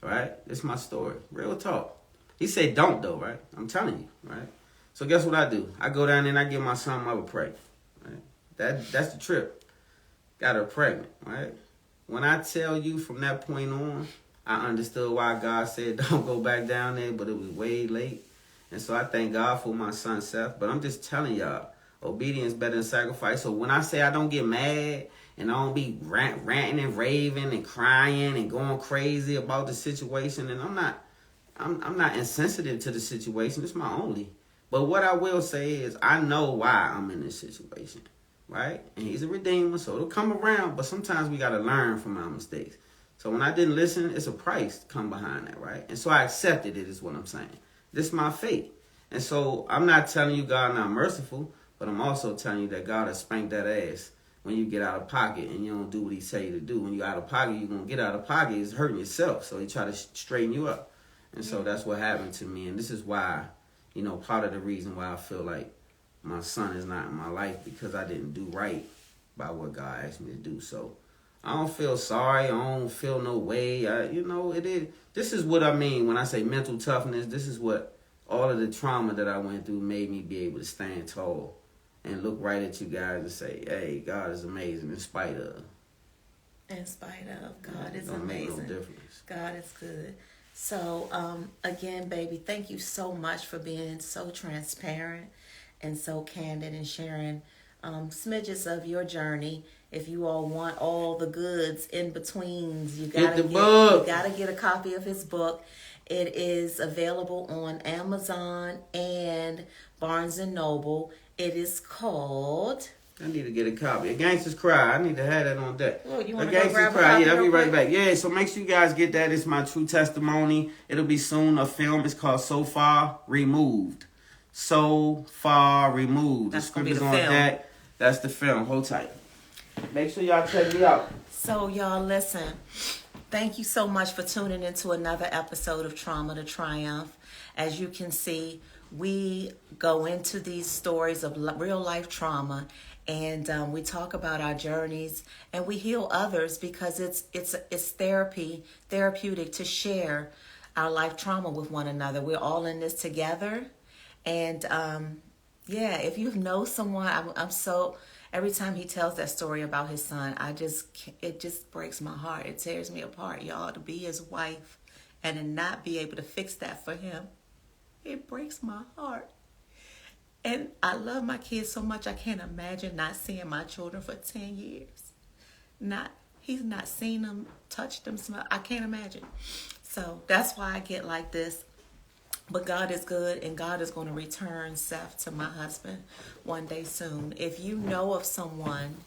All right? This is my story. Real talk. He said don't, though, right? I'm telling you, right? So guess what I do? I go down there and I give my son mother pregnant, right? That's the trip. Got her pregnant, right? When I tell you from that point on, I understood why God said don't go back down there, but it was way late. And so I thank God for my son, Seth. But I'm just telling y'all, obedience better than sacrifice. So when I say I don't get mad and I don't be ranting and raving and crying and going crazy about the situation, and I'm not insensitive to the situation. It's my only. But what I will say is I know why I'm in this situation, right? And he's a redeemer, so it'll come around. But sometimes we got to learn from our mistakes. So when I didn't listen, it's a price to come behind that, right? And so I accepted it is what I'm saying. This is my fate. And so I'm not telling you God not merciful, but I'm also telling you that God will spank that ass when you get out of pocket and you don't do what he say to do. When you're out of pocket, you're going to get out of pocket. It's hurting yourself. So he try to straighten you up. And so that's what happened to me. And this is why, part of the reason why I feel like my son is not in my life because I didn't do right by what God asked me to do. So I don't feel sorry. I don't feel no way. It is. This is what I mean when I say mental toughness. This is what all of the trauma that I went through made me be able to stand tall and look right at you guys and say, hey, God is amazing in spite of. In spite of. God is don't amazing. Make no difference. God is good. So, again, baby, thank you so much for being so transparent and so candid and sharing smidges of your journey. If you all want all the goods in betweens, you gotta get a copy of his book. It is available on Amazon and Barnes and Noble. It is called... I need to get a copy. A Gangster's Cry. I need to have that on deck. Oh, you want A to go Gangster's grab a Cry. copy? Yeah, I'll be right back. Yeah, so make sure you guys get that. It's my true testimony. It'll be soon. A film. It's called So Far Removed. So Far Removed. That's the script is the on film. deck. That's the film. Hold tight. Make sure y'all check me out. So y'all listen. Thank you so much for tuning into another episode of Trauma to Triumph. As you can see, we go into these stories of real life trauma, and we talk about our journeys, and we heal others because it's therapeutic to share our life trauma with one another. We're all in this together, and if you know someone, I'm so. Every time he tells that story about his son, it just breaks my heart. It tears me apart, y'all, to be his wife and to not be able to fix that for him. It breaks my heart. And I love my kids so much, I can't imagine not seeing my children for 10 years. He's not seen them, touched them, smell. I can't imagine. So that's why I get like this. But God is good, and God is going to return Seth to my husband one day soon. If you know of someone,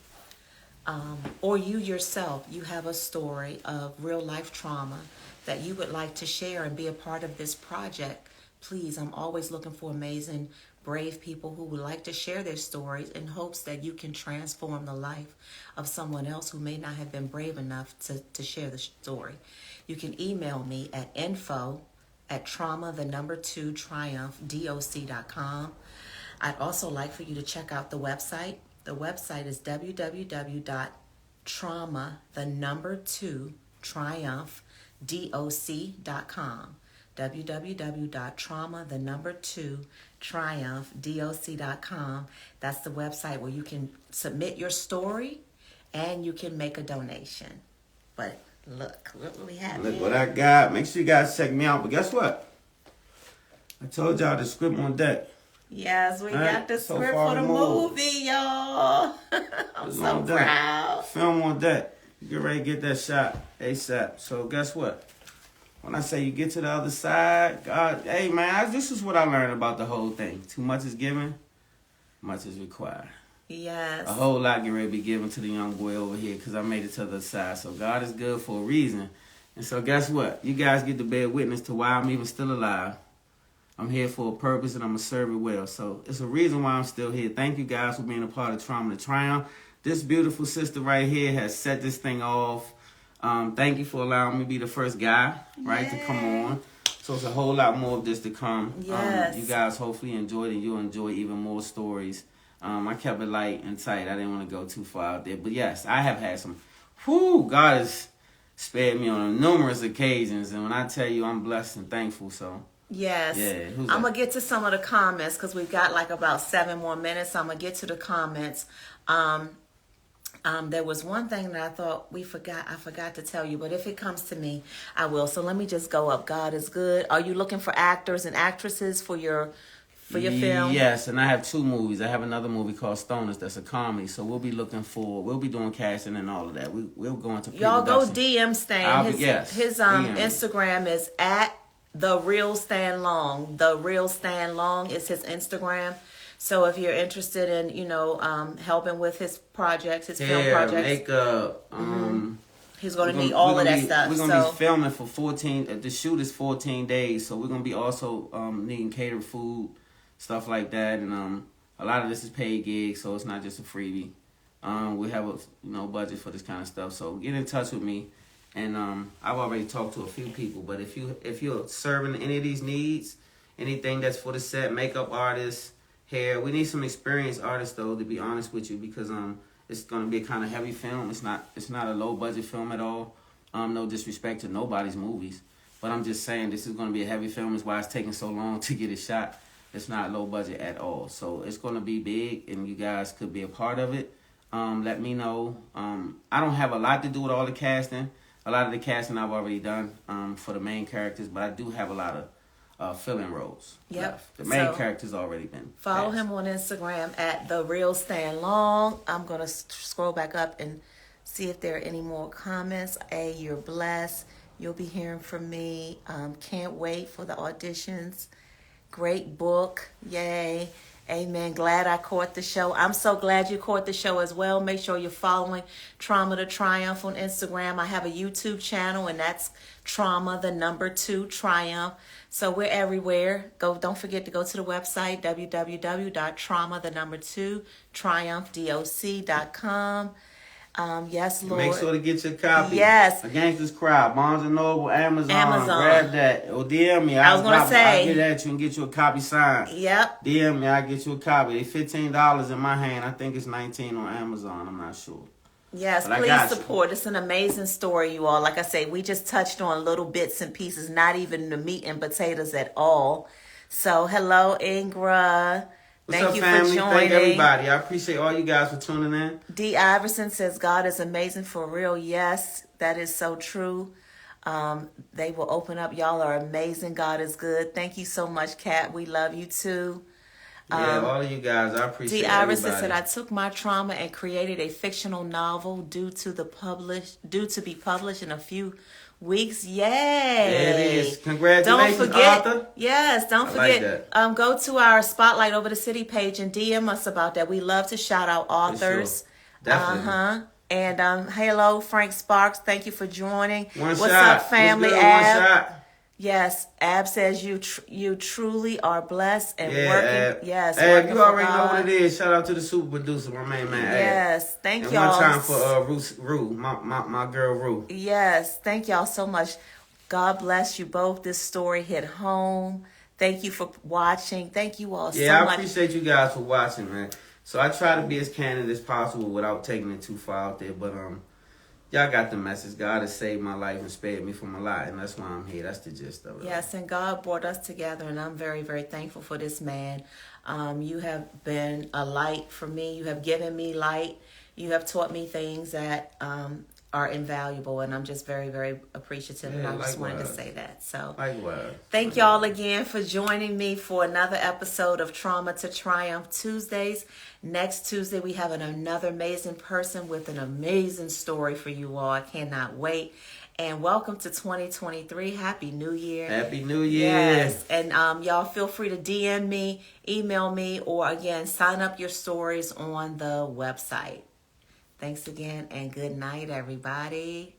or you yourself, you have a story of real life trauma that you would like to share and be a part of this project, please, I'm always looking for amazing, brave people who would like to share their stories in hopes that you can transform the life of someone else who may not have been brave enough to share the story. You can email me at info@trauma2Triumph.com. I'd also like for you to check out the website. The website is www.trauma2Triumph.com. www.trauma2Triumph.com. That's the website where you can submit your story, and you can make a donation. But look what we have. Look what I got. Make sure you guys check me out. But guess what? I told y'all the script on deck. Yes, we Right, got the so script far for the removed. movie, y'all. I'm It's so on deck. proud. Film on deck. Get ready to get that shot ASAP. So guess what? When I say you get to the other side, God, hey man, this is what I learned about the whole thing. Too much is given, much is required. Yes. A whole lot get ready to be given to the young boy over here because I made it to the other side. So God is good for a reason. And so guess what? You guys get to bear witness to why I'm even still alive. I'm here for a purpose and I'm going to serve it well. So it's a reason why I'm still here. Thank you guys for being a part of Trauma to Triumph. This beautiful sister right here has set this thing off. Thank you for allowing me to be the first guy, right, to come on. So it's a whole lot more of this to come. Yes. You guys hopefully enjoyed it. You'll enjoy even more stories. I kept it light and tight. I didn't want to go too far out there. But yes, I have had some, God has spared me on numerous occasions. And when I tell you I'm blessed and thankful, so. Yes. Yeah, I'm going to get to some of the comments because we've got like about 7 more minutes. So I'm going to get to the comments. There was one thing that I thought I forgot to tell you, but if it comes to me, I will. So let me just go up. God is good. Are you looking for actors and actresses for your film? Yes, and I have 2 movies. I have another movie called Stoners that's a comedy. So we'll be doing casting and all of that. We'll go into Y'all go pre-production. DM Stan. His DM. Instagram is at The Real Stan Long. The Real Stan Long is his Instagram. So if you're interested in, helping with his projects, his film projects, makeup, he's going to need all of that stuff. We're going to be filming for 14. The shoot is 14 days, so we're going to be also needing catered food, stuff like that, and a lot of this is paid gigs, so it's not just a freebie. We have a budget for this kind of stuff, so get in touch with me. And I've already talked to a few people, but if you're serving any of these needs, anything that's for the set, makeup artists, hair, we need some experienced artists though, to be honest with you, because it's going to be a kind of heavy film. It's not a low budget film at all. No disrespect to nobody's movies, but I'm just saying this is going to be a heavy film. Is why it's taking so long to get it shot. It's not low budget at all, so it's going to be big, and you guys could be a part of it. Let me know. I don't have a lot to do with all the casting. A lot of the casting I've already done for the main characters, but I do have a lot of fill-in roles. Yep. The main character's already been follow cast. him on Instagram at The Real Stan Long. I'm going to scroll back up and see if there are any more comments. A, you're blessed. You'll be hearing from me. Can't wait for the auditions. Great book. Yay. Amen. Glad I caught the show. I'm so glad you caught the show as well. Make sure you're following Trauma to Triumph on Instagram. I have a YouTube channel, and that's Trauma2Triumph. So we're everywhere. Don't forget to go to the website, www.trauma2Triumph.com. Yes, Lord. Make sure to get your copy. Yes. A Gangster's Cry, Barnes & Noble, Amazon. Amazon. Grab that. Or DM me. I was going to say. I'll get at you and get you a copy signed. Yep. DM me. I'll get you a copy. It's $15 in my hand. I think it's $19 on Amazon. I'm not sure. Yes, but please support. It's an amazing story, you all. Like I say, we just touched on little bits and pieces, not even the meat and potatoes at all. So, hello, Ingra. Thank you family? For joining. Thank everybody. I appreciate all you guys for tuning in. D. Iverson says, God is amazing for real. Yes, that is so true. They will open up. Y'all are amazing. God is good. Thank you so much, Kat. We love you too. Yeah, all of you guys. I appreciate it. D. Iverson said, I took my trauma and created a fictional novel due to be published in a few weeks. Yay! There it is. Congratulations, don't forget, author. Yes, don't forget. Like go to our Spotlight Over the City page and DM us about that. We love to shout out authors. Sure. Definitely. And hello, Frank Sparks. Thank you for joining. What's up, family? What's good? Ab? One shot. Yes, Ab says you truly are blessed and working. Ab. Yes, Ab, working you already for know God. what it is. Shout out to the super producer, my main man. Yes, thank and y'all. One time for Rue, my girl Rue. Yes, thank y'all so much. God bless you both. This story hit home. Thank you for watching. Thank you all so much. Yeah, I appreciate you guys for watching, man. So I try to be as candid as possible without taking it too far out there, but y'all got the message. God has saved my life and spared me from a lot, and that's why I'm here. That's the gist of it. Yes, and God brought us together, and I'm very, very thankful for this man. You have been a light for me. You have given me light. You have taught me things that are invaluable, and I'm just very, very appreciative. And I just wanted to say that. So, likewise. Thank y'all again for joining me for another episode of Trauma to Triumph Tuesdays. Next Tuesday, we have another amazing person with an amazing story for you all. I cannot wait. And welcome to 2023. Happy New Year. Happy New Year. Yes. And y'all feel free to DM me, email me, or again, sign up your stories on the website. Thanks again, and good night, everybody.